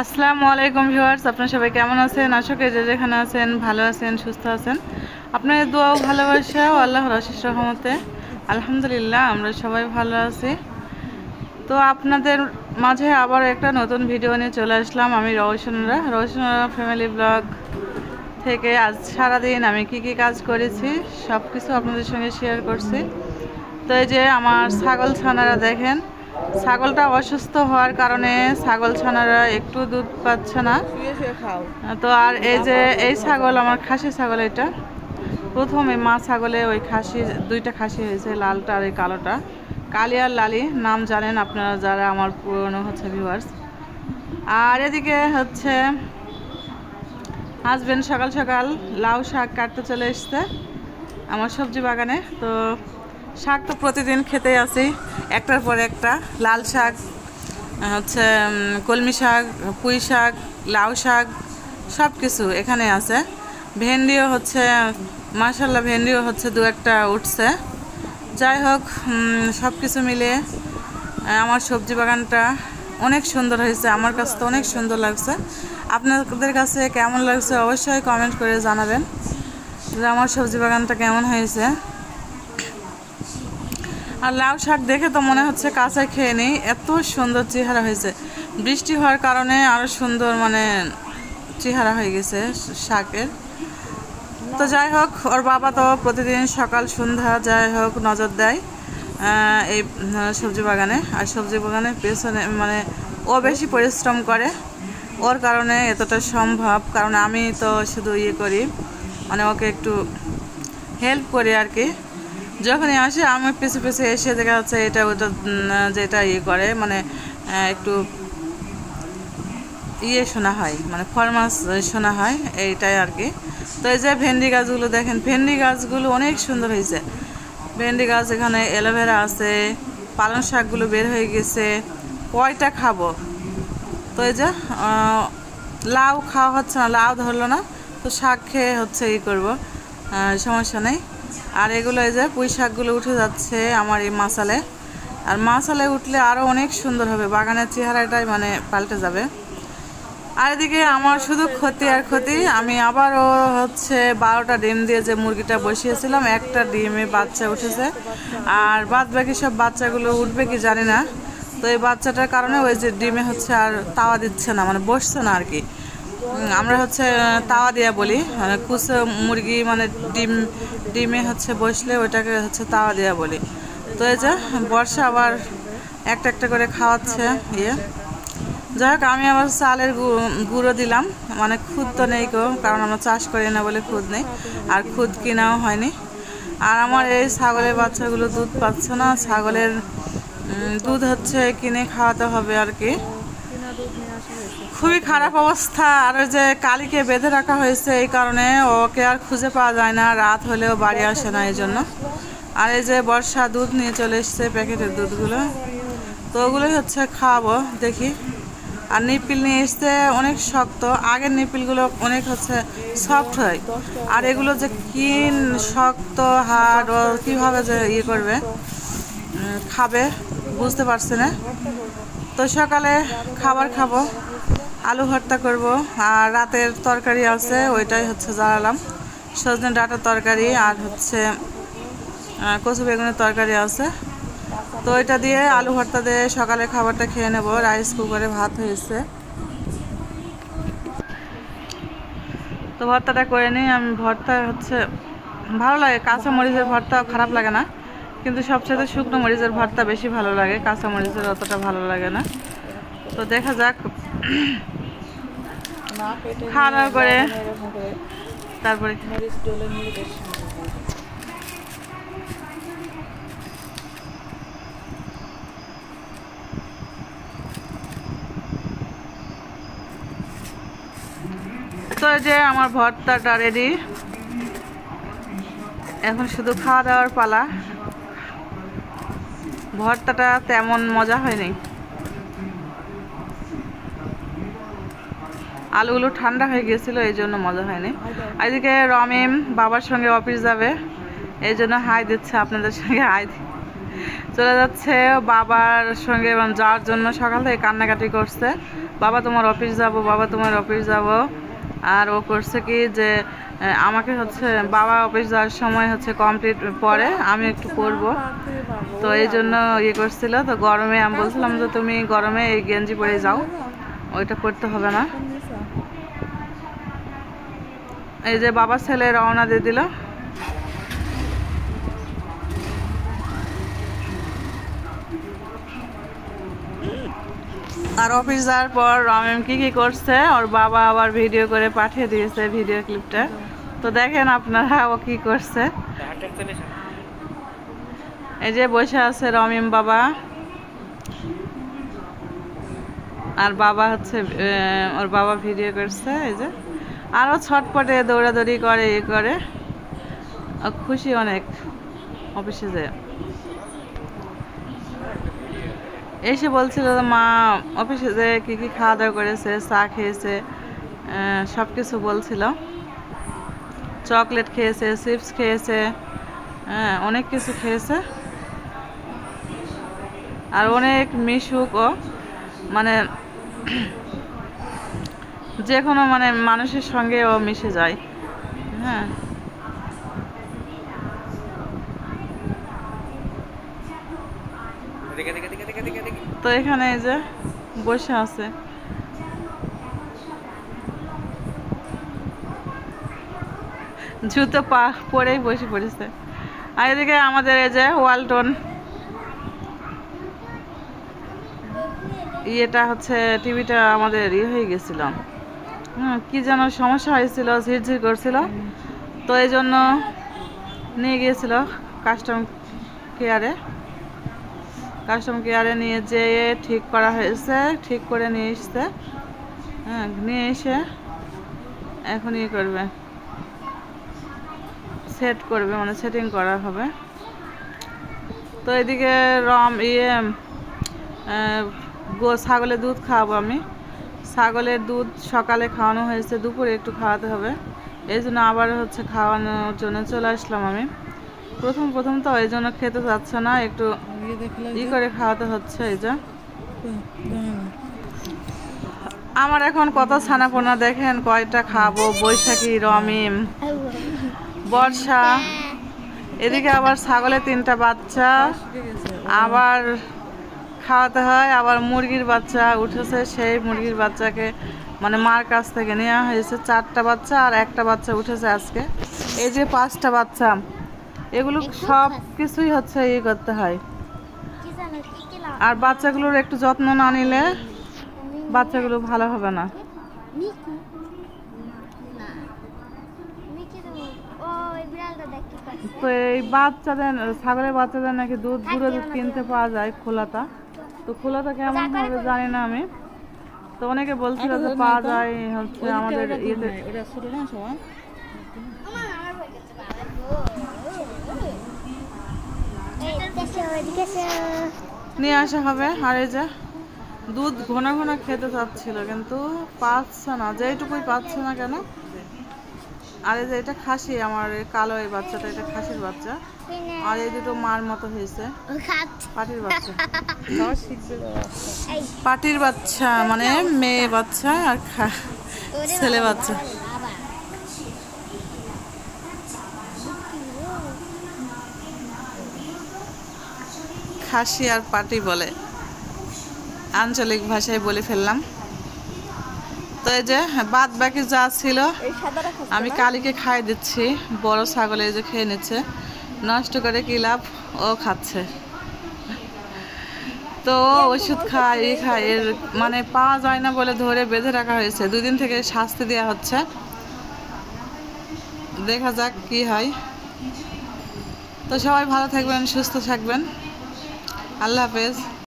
আসসালামু আলাইকুম ভিউয়ার্স, আপনারা সবাই কেমন আছেন? আশা করি যে যেখানে আছেন ভালো আছেন, সুস্থ আছেন। আপনাদের দোয়া ও ভালোবাসা ও আল্লাহর অশেষ রহমতে আলহামদুলিল্লাহ আমরা সবাই ভালো আছি। তো আপনাদের মাঝে আবার একটা নতুন ভিডিও নিয়ে চলে আসলাম। আমি রওশনরা ফ্যামিলি ব্লগ থেকে আজ সারাদিন আমি কি কি কাজ করেছি সব কিছু আপনাদের সঙ্গে শেয়ার করছি। তো এই যে আমার ছাগল ছানারা দেখেন, ছাগলটা অসুস্থ হওয়ার কারণে ছাগল ছানারা একটু দুধ পাচ্ছে না। তো আর এই যে এই ছাগল আমার খাসি ছাগল, এটা প্রথমে মা ছাগলে ওই খাসি দুইটা খাসি হয়েছে, লালটা আর এই কালোটা, কালি আর লালি নাম জানেন আপনারা যারা আমার পুরনো হচ্ছে ভিউয়ার্স। আর এদিকে হচ্ছে হাজবেন্ড সকাল সকাল লাউ শাক কাটতে চলে এসছে আমার সবজি বাগানে। তো শাক তো প্রতিদিন খেতেই আছি, একটার পর একটা। লাল শাক হচ্ছে, কলমি শাক, পুঁই শাক, লাউ শাক সব কিছু এখানে আছে। ভেন্ডিও হচ্ছে, মাশাল্লাহ ভেন্ডিও হচ্ছে দু একটা উঠছে। যাই হোক, সব কিছু মিলিয়ে আমার সবজি বাগানটা অনেক সুন্দর হয়েছে। আমার কাছে তো অনেক সুন্দর লাগছে। আপনাদের কাছে কেমন লাগছে অবশ্যই কমেন্ট করে জানাবেন যে আমার সবজি বাগানটা কেমন হয়েছে। আর লাউ শাক দেখে তো মনে হচ্ছে কাঁচায় খেয়ে নিই, এত সুন্দর চেহারা হয়েছে। বৃষ্টি হওয়ার কারণে আরও সুন্দর চেহারা হয়ে গেছে শাকের। তো যাই হোক, ওর বাবা তো প্রতিদিন সকাল সন্ধ্যা যাই হোক নজর দেয় এই সবজি বাগানে। আর সবজি বাগানের পেছনে ও বেশি পরিশ্রম করে, ওর কারণে এতটা সম্ভব। কারণ আমি তো শুধু করি, ওকে একটু হেল্প করি আর কি। যখনই আসে আমি পিছু পিছু এসে দেখা যাচ্ছে এটা ওটা যেটা করে একটু শোনা হয়, ফরমাস শোনা হয়, এইটাই আর কি। তো এই যে ভেন্ডি গাছগুলো দেখেন, ভেন্ডি গাছগুলো অনেক সুন্দর হয়েছে। ভেন্ডি গাছ, এখানে অ্যালোভেরা আছে, পালং শাকগুলো বের হয়ে গেছে, কয়টা খাবো। তো এই যে লাউ খাওয়া হচ্ছে না, লাউ ধরলো না, তো শাক খেয়ে হচ্ছে করবো, সমস্যা নেই। আর এগুলো এই যে পুঁই শাকগুলো উঠে যাচ্ছে আমার এই মাসালে। আর মাসালে উঠলে আরও অনেক সুন্দর হবে, বাগানের চেহারাটাই পাল্টে যাবে। আর এদিকে আমার শুধু ক্ষতি আর ক্ষতি। আমি আবারও হচ্ছে 12টা ডিম দিয়ে যে মুরগিটা বসিয়েছিলাম, একটা ডিমে বাচ্চা উঠেছে, আর বাদ বাকি সব বাচ্চাগুলো উঠবে কি জানি না। তো এই বাচ্চাটার কারণে ওই যে ডিমে হচ্ছে আর তাওয়া দিচ্ছে না, বসছে না আর কি। আমরা হচ্ছে তাওয়া দিয়া বলি, কুচো মুরগি ডিমে হচ্ছে বসলে ওইটাকে হচ্ছে তাওয়া দিয়া বলি। তো এই যে বর্ষা আবার একটা একটা করে খাওয়াচ্ছে যাই হোক, আমি আবার চালের গুঁড়ো দিলাম, খুদ তো নেই গো, কারণ আমরা চাষ করি না বলে খুদ নেই, আর খুদ কেনাও হয়নি। আর আমার এই ছাগলের বাচ্চাগুলো দুধ পাচ্ছে না, ছাগলের দুধ হচ্ছে কিনে খাওয়াতে হবে আর কি। খুবই খারাপ অবস্থা। আর ওই যে কালীকে বেঁধে রাখা হয়েছে, এই কারণে ওকে আর খুঁজে পাওয়া যায় না, রাত হলেও বাড়ি আসে না এই জন্য। আর এই যে বর্ষা দুধ নিয়ে চলে এসছে, প্যাকেটের দুধগুলো, তো ওগুলোই হচ্ছে খাওয়াবো দেখি। আর নিপিল নিয়ে এসছে অনেক শক্ত, আগের নিপিলগুলো অনেক হচ্ছে সফট হয়, আর এগুলো যে কি শক্ত হাড়, ও কীভাবে যে করবে খাবে বুঝতে পারছি না। তো সকালে খাবার খাবো, আলু ভর্তা করব, আর রাতের তরকারি আছে ওইটাই হচ্ছে জ্বালালাম, সজনে ডাঁটার তরকারি, আর হচ্ছে কচু বেগুনের তরকারি আছে। তো এটা দিয়ে আলু ভর্তা দিয়ে সকালে খাবারটা খেয়ে নেব। রাইস কুকারে ভাত হয়েছে, তো ভর্তাটা করে নিই আমি। ভর্তা হচ্ছে ভালো লাগে, কাঁচা মরিচের ভর্তা খারাপ লাগে না, কিন্তু সবচেয়ে শুকনো মরিচের ভর্তা বেশি ভালো লাগে, কাঁচা মরিচের অতটা ভালো লাগে না। তো দেখা যাক, খাওয়া দাওয়া করে তারপরে তো যে আমার ভর্তাটা রেডি, এখন শুধু খাওয়া দাওয়ার পালা। ভর্তাটা তেমন মজা হয়নি, আলুগুলো ঠান্ডা হয়ে গিয়েছিল এই জন্য মজা হয়নি। এদিকে রমিম বাবার সঙ্গে অফিস যাবে, এই জন্য হাই দিচ্ছে, আপনাদের সঙ্গে হাই চলে যাচ্ছে বাবার সঙ্গে যাওয়ার জন্য। সকাল থেকে কান্নাকাটি করছে, বাবা তোমার অফিস যাব, বাবা তোমার অফিস যাব। আর ও করছে কি যে আমাকে হচ্ছে বাবা অফিস যাওয়ার সময় হচ্ছে কমপ্লিট পরে আমি একটু পরবো, তো এই জন্য ইয়ে করছিল। তো গরমে আমি বলছিলাম যে তুমি গরমে এই গেঞ্জি পরে যাও, ওইটা করতে হবে না। এই যে বাবার ছেলে রওনা দিয়ে দিল। আর অফিস যাওয়ার পর রমেম কি করছে ওর বাবা আবার ভিডিও করে পাঠিয়ে দিয়েছে ভিডিও ক্লিপটা, তো দেখেন আপনারা ও কি করছে। এই যে বসে আছে রমেম বাবা, আর বাবা হচ্ছে ওর বাবা ভিডিও করছে। এই যে আরও ছটপটে দৌড়াদৌড়ি করে ইয়ে করে, খুশি অনেক অফিসে যে এসে বলছিল যে মা অফিসে যে কী খাওয়া দাওয়া করেছে, চা খেয়েছে, সব কিছু বলছিল, চকলেট খেয়েছে, চিপস খেয়েছে, অনেক কিছু খেয়েছে। আর অনেক মিশুকও, মানে যে কোনো মানে মানুষের সঙ্গে ও মিশে যায়। হ্যাঁ, তো এখানে এই যে বসে আছে। জুতো পা পরেই বসে পড়েছে। আর এদিকে আমাদের এই যে ওয়ালটন ইয়েটা হচ্ছে টিভিটা আমাদের ইয়ে হয়ে গেছিল, কি যেন সমস্যা হয়েছিল, ঝিরঝির করছিল, তো এই জন্য নিয়ে গিয়েছিল কাস্টম কেয়ারে নিয়ে যেয়ে ঠিক করা হয়েছে, ঠিক করে নিয়ে এসছে। নিয়ে এসে এখন ইয়ে করবে, সেট করবে, মানে সেটিং করা হবে। তো এদিকে ছাগলের দুধ খাওয়াবো আমি। ছাগলের দুধ সকালে খাওয়ানো হয়েছে, দুপুরে একটু খাওয়াতে হবে, এই জন্য আবার হচ্ছে খাওয়ানোর জন্য চলে আসলাম আমি। প্রথম তো এই জন্য খেতে যাচ্ছে না, একটু ই করে খাওয়াতে হচ্ছে। এই যে আমার এখন কত ছানাপোনা দেখেন, কয়টা খাবো, বৈশাখী, রমিম, বর্ষা, এদিকে আবার ছাগলের 3টা বাচ্চা আবার খাওয়াতে হয়, আবার মুরগির বাচ্চা উঠেছে, সেই মুরগির বাচ্চাকে মানে মার কাছ থেকে নেওয়া হয়েছে। 4টা বাচ্চা আর একটা বাচ্চা উঠেছে আজকে। এই যে 5টা বাচ্চা, এগুলো সব কিছুই হচ্ছে ই করতে হয়। আর বাচ্চাগুলোর একটু যত্ন না নিলে বাচ্চাগুলো ভালো হবে না। তো এই বাচ্চাদের, ছাগলের বাচ্চাদের নাকি গুঁড়ো দুধ কিনতে পাওয়া যায় খোলাটা, তো খোলাটা কেমন হবে জানি না আমি, তো অনেকে বলছিল যে পাওয়া যায় হচ্ছে আমাদের ইয়েতে। নিয়ে আসা হবে। আর এই যে দুধ ঘন খেতে চাচ্ছিল কিন্তু পাচ্ছে না, যেটুকুই পাচ্ছে না কেন। আর এই যে এটা খাসি, আমার কালো এই বাচ্চাটা, এটা খাসির বাচ্চা, আর এই দুটো মার মতো হয়েছে, পাটির বাচ্চা মানে মেয়ে বাচ্চা আর ছেলে বাচ্চা। খাসি আর পাটি বলে, আঞ্চলিক ভাষায় বলে ফেললাম। তো এই যে বাদ বাকি যা ছিল আমি কালীকে খাই দিচ্ছি, বড় ছাগলে যে খেয়ে নিচ্ছে, নষ্ট করে কি লাভ, ও খাচ্ছে। তো ওষুধ খায় এর মানে পাওয়া যায় না বলে ধরে বেঁধে রাখা হয়েছে, 2 দিন থেকে শাস্তি দেওয়া হচ্ছে, দেখা যাক কি হয়। তো সবাই ভালো থাকবেন, সুস্থ থাকবেন, আল্লাহ হাফেজ।